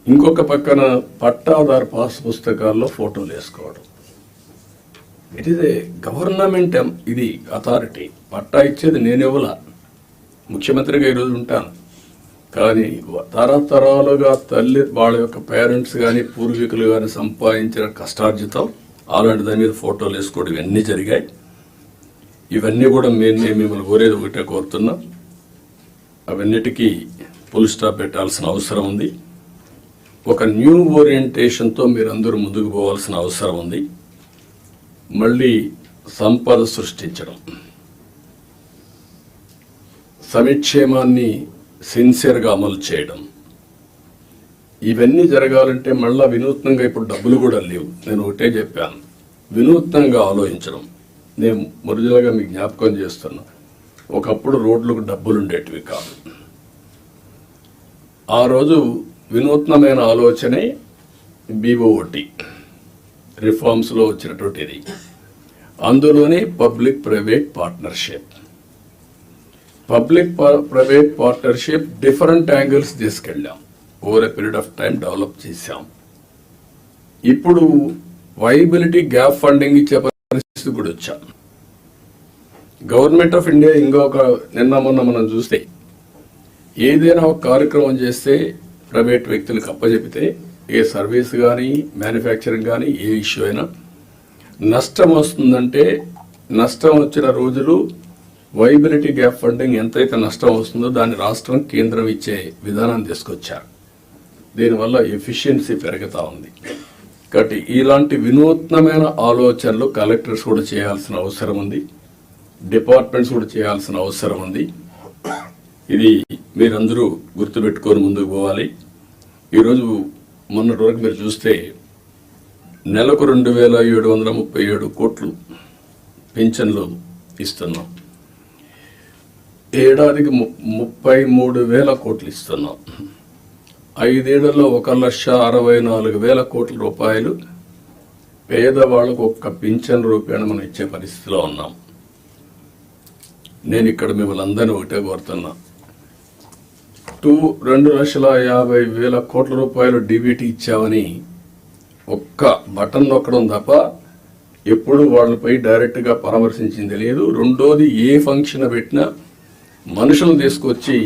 ఇంకొక పక్కన పట్టాదారు పాస్ పుస్తకాల్లో ఫోటోలు వేసుకోవడం. ఇట్ ఈస్ ఏ గవర్నమెంట్, ఇది అథారిటీ. పట్టా ఇచ్చేది నేను ఇవ్వలా, ముఖ్యమంత్రిగా ఈరోజు ఉంటాను. కానీ తరతరాలుగా తల్లి వాళ్ళ యొక్క పేరెంట్స్ కానీ పూర్వీకులు కానీ సంపాదించిన కష్టార్జితం అలాంటి దాని మీద ఫోటోలు వేసుకోవడం ఇవన్నీ జరిగాయి. ఇవన్నీ కూడా నేను మిమ్మల్ని కోరేది ఒకటే కోరుతున్నా, అవన్నిటికీ ఫుల్ స్టాప్ పెట్టాల్సిన అవసరం ఉంది. ఒక న్యూ ఓరియంటేషన్తో మీరందరూ ముందుకు పోవాల్సిన అవసరం ఉంది. మళ్ళీ సంపద సృష్టించడం, సంక్షేమాన్ని సిన్సియర్గా అమలు చేయడం, ఇవన్నీ జరగాలంటే మళ్ళా వినూత్నంగా ఇప్పుడు డబ్బులు కూడా లేవు. నేను ఒకటే చెప్పాను, వినూత్నంగా ఆలోచించడం. నేను ఒరిజినల్గా మీకు జ్ఞాపకం చేస్తున్నా, ఒకప్పుడు రోడ్లకు డబ్బులు ఉండేటివి కాదు. ఆ రోజు వినూత్నమైన ఆలోచనే BOT రిఫార్మ్స్లో వచ్చినటువంటిది. అందులోనే public private partnership different angles తీసుకెళ్ళాం. Over a period of time develop చేశాం. ఇప్పుడు వైబిలిటీ గ్యాప్ ఫండింగ్ ఇచ్చే పరిస్థితి కూడా వచ్చాం. గవర్నమెంట్ ఆఫ్ ఇండియా నిన్న మొన్న మనం చూస్తే ఏదైనా ఒక కార్యక్రమం చేస్తే ప్రైవేట్ వ్యక్తులకు అప్పచెపితే, ఏ సర్వీస్ కానీ మ్యానుఫ్యాక్చరింగ్ కానీ ఏ ఇష్యూ అయినా నష్టం వస్తుందంటే, నష్టం వచ్చిన రోజులు వైబిలిటీ గ్యాప్ ఫండింగ్ ఎంతైతే నష్టం వస్తుందో దాన్ని రాష్ట్రం కేంద్రం ఇచ్చే విధానం తీసుకొచ్చారు. దీనివల్ల ఎఫిషియన్సీ పెరుగుతూ ఉంది. కాబట్టి ఇలాంటి వినూత్నమైన ఆలోచనలు కలెక్టర్స్ కూడా చేయాల్సిన అవసరం ఉంది, డిపార్ట్మెంట్స్ కూడా చేయాల్సిన అవసరం ఉంది. ఇది మీరందరూ గుర్తుపెట్టుకొని ముందుకు పోవాలి. ఈరోజు మొన్నటి వరకు మీరు చూస్తే నెలకు 2,737 కోట్లు పింఛన్లు ఇస్తున్నాం, ఏడాదికి 33,000 కోట్లు ఇస్తున్నాం. 5 ఏళ్లలో 1,64,000 కోట్ల రూపాయలు పేదవాళ్లకు ఒక్క పింఛన్ రూపాయన మనం ఇచ్చే పరిస్థితిలో ఉన్నాం. నేను ఇక్కడ మిమ్మల్ని అందరినీ ఒకటే కోరుతున్నా, 2,50,000 కోట్ల రూపాయలు DBT ఇచ్చామని ఒక్క బటన్ నొక్కడం తప్ప ఎప్పుడు వాళ్ళపై డైరెక్ట్గా పరామర్శించింది లేదు. రెండోది, ఏ ఫంక్షన్ పెట్టినా మనుషులను తీసుకొచ్చి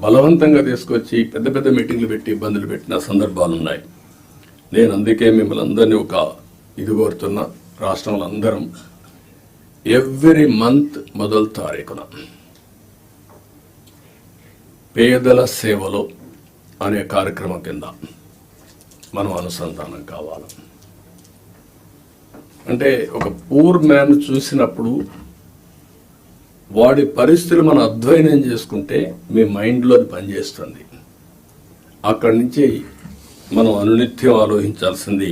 బలవంతంగా తీసుకొచ్చి పెద్ద పెద్ద మీటింగ్లు పెట్టి ఇబ్బందులు పెట్టిన సందర్భాలు ఉన్నాయి. నేను అందుకే మిమ్మల్ని అందరినీ ఇది కోరుతున్నా, రాష్ట్రంలో అందరం ఎవ్రీ మంత్ మొదటి తారీఖున పేదల సేవలో అనే కార్యక్రమం కింద మనం అనుసంధానం కావాలి. అంటే ఒక పూర్ మ్యాన్ చూసినప్పుడు వాడి పరిస్థితులు మనం అధ్యయనం చేసుకుంటే మీ మైండ్లో అది పనిచేస్తుంది. అక్కడి నుంచి మనం అనునిత్యం ఆలోచించాల్సింది,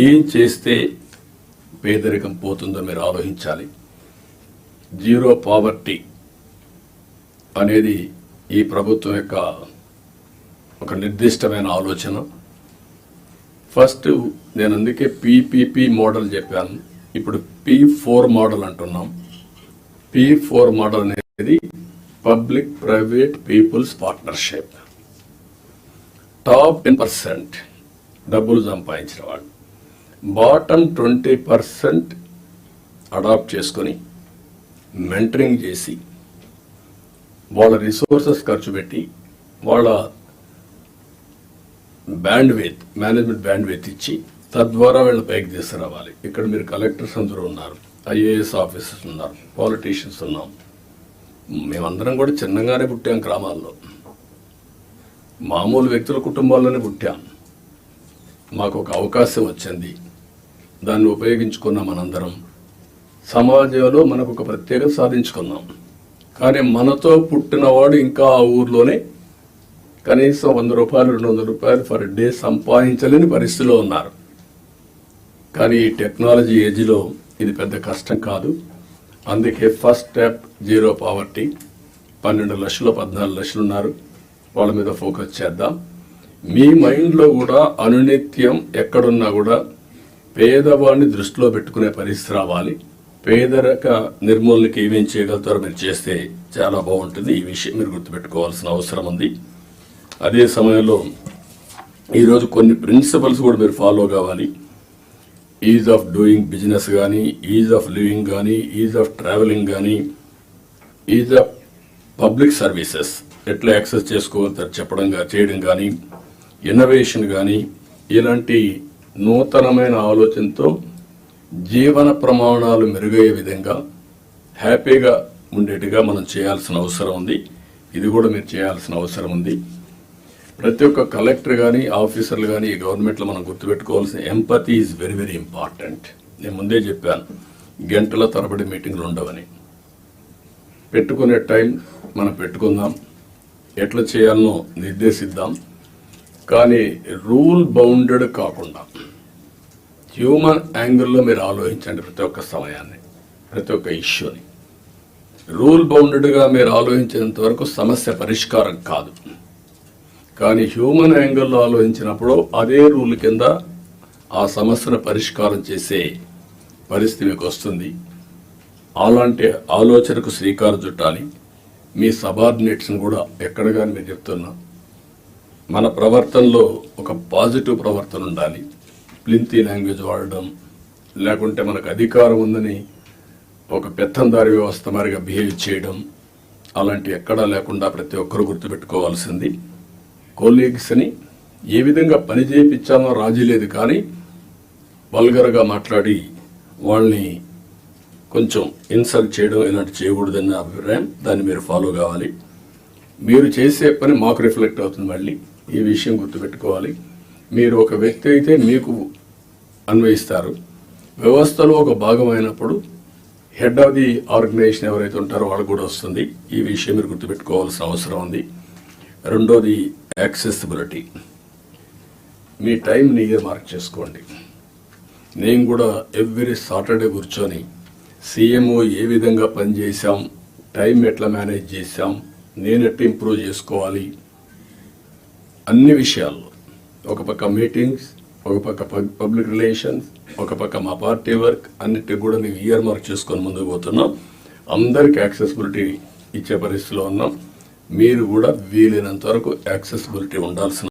ఏం చేస్తే పేదరికం పోతుందో మీరు ఆలోచించాలి. జీరో పావర్టీ అనేది ఈ ప్రభుత్వం యొక్క ఒక నిర్దిష్టమైన ఆలోచన. ఫస్ట్ నేను అందుకే PPP మోడల్ చెప్పాను, ఇప్పుడు P4 మోడల్ అంటున్నాం. P4 మోడల్ అనేది public private peoples partnership. Top 10% డబ్బులు సంపాదించిన వాళ్ళు, బాటమ్ 20% అడాప్ట్ చేసుకొని మెంటరింగ్ చేసి వాళ్ళ రిసోర్సెస్ ఖర్చు పెట్టి వాళ్ళ మేనేజ్మెంట్ బ్యాండ్విడ్త్ ఇచ్చి తద్వారా వీళ్ళ పైకి తీసుకురావాలి. ఇక్కడ మీరు కలెక్టర్స్ అందరూ ఉన్నారు, IAS ఆఫీసర్స్ ఉన్నారు, పాలిటీషియన్స్ ఉన్నాం. మేమందరం కూడా చిన్నగానే పుట్టాం, గ్రామాల్లో మామూలు వ్యక్తుల కుటుంబాల్లోనే పుట్టాం. మాకు ఒక అవకాశం వచ్చింది, దాన్ని ఉపయోగించుకున్నాం. మనందరం సమాజంలో మనకు ఒక ప్రత్యేకత సాధించుకున్నాం. కానీ మనతో పుట్టినవాడు ఇంకా ఆ ఊర్లోనే కనీసం 100 రూపాయలు 200 రూపాయలు ఫర్ డే సంపాదించలేని పరిస్థితిలో ఉన్నారు. కానీ ఈ టెక్నాలజీ ఏజ్లో ఇది పెద్ద కష్టం కాదు. అందుకే ఫస్ట్ స్టెప్ జీరో పావర్టీ. 12 లక్షలు 14 లక్షలు ఉన్నారు, వాళ్ళ మీద ఫోకస్ చేద్దాం. మీ మైండ్లో కూడా అనునిత్యం ఎక్కడున్నా కూడా పేదవాడిని దృష్టిలో పెట్టుకునే పరిస్థితి రావాలి. పేదరిక నిర్మూలనకి ఏమేం చేయగలుగుతారో మీరు చేస్తే చాలా బాగుంటుంది. ఈ విషయం మీరు గుర్తుపెట్టుకోవాల్సిన అవసరం ఉంది. అదే సమయంలో ఈరోజు కొన్ని ప్రిన్సిపల్స్ కూడా మీరు ఫాలో కావాలి. ఈజ్ ఆఫ్ డూయింగ్ బిజినెస్ కానీ, ఈజ్ ఆఫ్ లివింగ్ కానీ, ఈజ్ ఆఫ్ ట్రావెలింగ్ కానీ, ఈజ్ ఆఫ్ పబ్లిక్ సర్వీసెస్ ఎట్లా యాక్సెస్ చేసుకోగలుగుతారు చేయడం కానీ, ఇన్నోవేషన్ కానీ, ఇలాంటి నూతనమైన ఆలోచనతో జీవన ప్రమాణాలు మెరుగయ్యే విధంగా హ్యాపీగా ఉండేట్టుగా మనం చేయాల్సిన అవసరం ఉంది. ఇది కూడా మీరు చేయాల్సిన అవసరం ఉంది. ప్రతి ఒక్క కలెక్టర్ కానీ, ఆఫీసర్లు కానీ ఈ గవర్నమెంట్లో మనం గుర్తుపెట్టుకోవాల్సిన empathy is very very important. నేను ముందే చెప్పాను, గంటల తరబడి మీటింగ్లు ఉండవని. పెట్టుకునే టైం మనం పెట్టుకుందాం, ఎట్లా చేయాలనో నిర్దేశిద్దాం. కానీ రూల్ బౌండెడ్ కాకుండా హ్యూమన్ యాంగిల్లో మీరు ఆలోచించండి. ప్రతి ఒక్క సమయాన్ని, ప్రతి ఒక్క ఇష్యూని రూల్ బౌండెడ్గా మీరు ఆలోచించేంత వరకు సమస్య పరిష్కారం కాదు. కానీ హ్యూమన్ యాంగిల్లో ఆలోచించినప్పుడు అదే రూల్ కింద ఆ సమస్యను పరిష్కారం చేసే పరిస్థితి మీకు వస్తుంది. అలాంటి ఆలోచనకు శ్రీకారం చుట్టాలి. మీ సబార్డినేట్స్ని కూడా ఎక్కడ కానీ మీరు చెప్తున్నా, మన ప్రవర్తనలో ఒక పాజిటివ్ ప్రవర్తన ఉండాలి. ప్లింతీ లాంగ్వేజ్ వాడడం, లేకుంటే మనకు అధికారం ఉందని ఒక పెత్తందారి వ్యవస్థ మరిగా బిహేవ్ చేయడం, అలాంటి ఎక్కడా లేకుండా ప్రతి ఒక్కరు గుర్తుపెట్టుకోవాల్సింది. కొలీగ్స్ని ఏ విధంగా పని చేయించామో రాజీ లేదు, కానీ వల్గర్గా మాట్లాడి వాళ్ళని కొంచెం ఇన్సల్ట్ చేయడం ఇలాంటి చేయకూడదన్న అభిప్రాయం. దాన్ని మీరు ఫాలో కావాలి. మీరు చేసే పని మాకు రిఫ్లెక్ట్ అవుతుంది. మళ్ళీ ఈ విషయం గుర్తుపెట్టుకోవాలి. మీరు ఒక వ్యక్తి అయితే మీకు అన్వయిస్తారు. వ్యవస్థలో ఒక భాగమైనప్పుడు హెడ్ ఆఫ్ ది ఆర్గనైజేషన్ ఎవరైతే ఉంటారో వాళ్ళకు కూడా వస్తుంది. ఈ విషయం మీరు గుర్తుపెట్టుకోవాల్సిన అవసరం ఉంది. రెండోది యాక్సెసిబిలిటీ. మీ టైంని మార్క్ చేసుకోండి. నేను కూడా ఎవ్రీ సాటర్డే కూర్చొని సీఎంఓ ఏ విధంగా పనిచేశాం, టైం ఎట్లా మేనేజ్ చేశాం, నేను ఎట్లా ఇంప్రూవ్ చేసుకోవాలి, అన్ని విషయాల్లో ఒక పక్క మీటింగ్స్, ఒక పక్క పబ్లిక్ రిలేషన్స్, ఒక పక్క మా పార్టీ వర్క్, అన్నిటికి కూడా మేము ఇయర్ మార్క్ చేసుకొని ముందుకు పోతున్నాం. అందరికీ యాక్సెసిబిలిటీ ఇచ్చే పరిస్థితిలో ఉన్నాం. మీరు కూడా వీలైనంత వరకు యాక్సెసిబిలిటీ ఉండాల్సిన